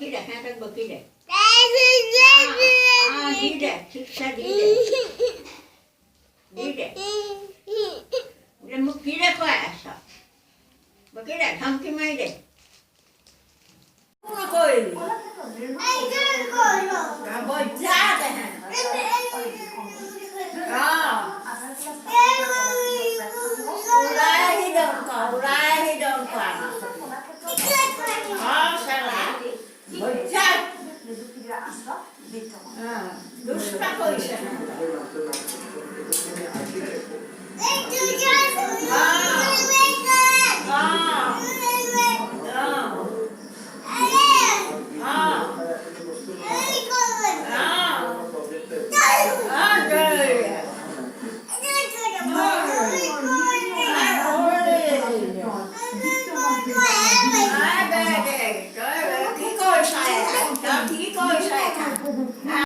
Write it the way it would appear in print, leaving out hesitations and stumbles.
बकीड आहे हातात बकीड आहे हा ढीड आहे शिक्षा ढीड आहे ढीड आहे म्हणजे मग किडे काय असा बकीड आहे धमकी माहीत आहे দুষ্টা কৰিছে